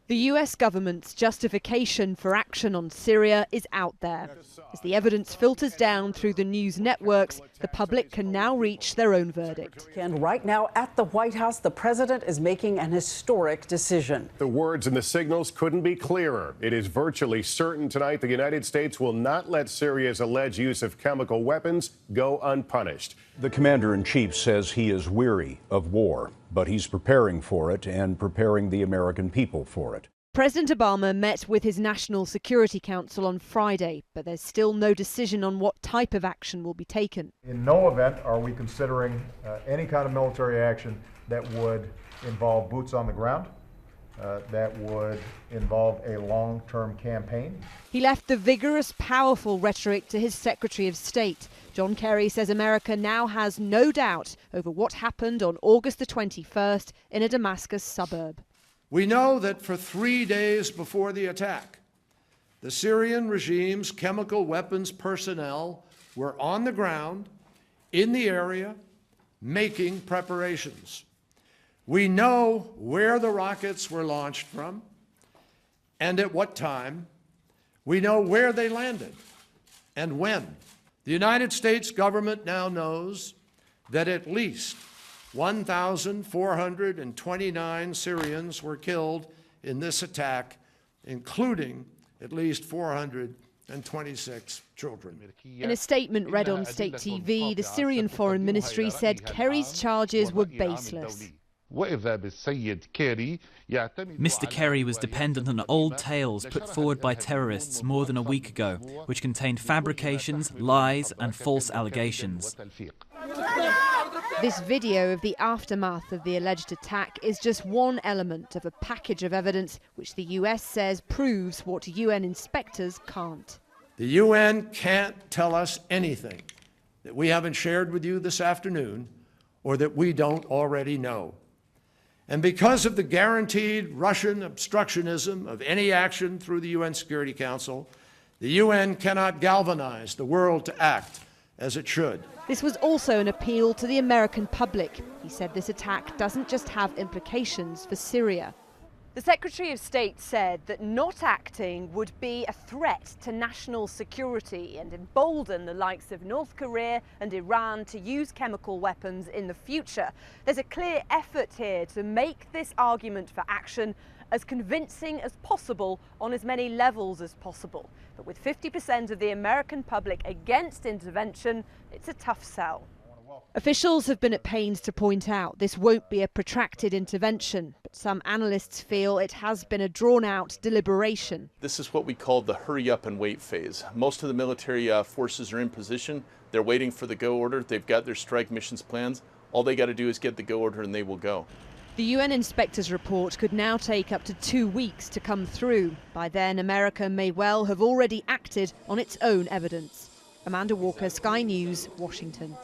The US government's justification for action on Syria is out there. As the evidence filters down through the news networks, the public can now reach their own verdict. And right now at the White House, the president is making an historic decision. The words and the signals couldn't be clearer. It is virtually certain tonight the United States will not let Syria's alleged use of chemical weapons go unpunished. The commander-in-chief says he is weary of war, but he's preparing for it and preparing the American people for it. President Obama met with his National Security Council on Friday, but there's still no decision on what type of action will be taken. In no event are we considering any kind of military action that would involve boots on the ground, that would involve a long-term campaign. He left the vigorous, powerful rhetoric to his Secretary of State. John Kerry says America now has no doubt over what happened on August the 21st in a Damascus suburb. We know that for 3 days before the attack, the Syrian regime's chemical weapons personnel were on the ground in the area making preparations. We know where the rockets were launched from and at what time. We know where they landed and when. The United States government now knows that at least 1,429 Syrians were killed in this attack, including at least 426 children. In a statement read on state TV, the Syrian Foreign Ministry said Kerry's charges were baseless. Mr. Kerry was dependent on old tales put forward by terrorists more than a week ago, which contained fabrications, lies and false allegations. This video of the aftermath of the alleged attack is just one element of a package of evidence which the US says proves what UN inspectors can't. The UN can't tell us anything that we haven't shared with you this afternoon or that we don't already know. And because of the guaranteed Russian obstructionism of any action through the UN Security Council, the UN cannot galvanize the world to act as it should. This was also an appeal to the American public. He said this attack doesn't just have implications for Syria. The Secretary of State said that not acting would be a threat to national security and embolden the likes of North Korea and Iran to use chemical weapons in the future. There's a clear effort here to make this argument for action as convincing as possible on as many levels as possible. But with 50% of the American public against intervention, it's a tough sell. Officials have been at pains to point out this won't be a protracted intervention, but some analysts feel it has been a drawn-out deliberation. This is what we call the hurry up and wait phase. Most of the military forces are in position. They're waiting for the go order. They've got their strike missions plans. All they got to do is get the go order and they will go. The UN inspector's report could now take up to 2 weeks to come through. By then, America may well have already acted on its own evidence. Amanda Walker, Sky News, Washington.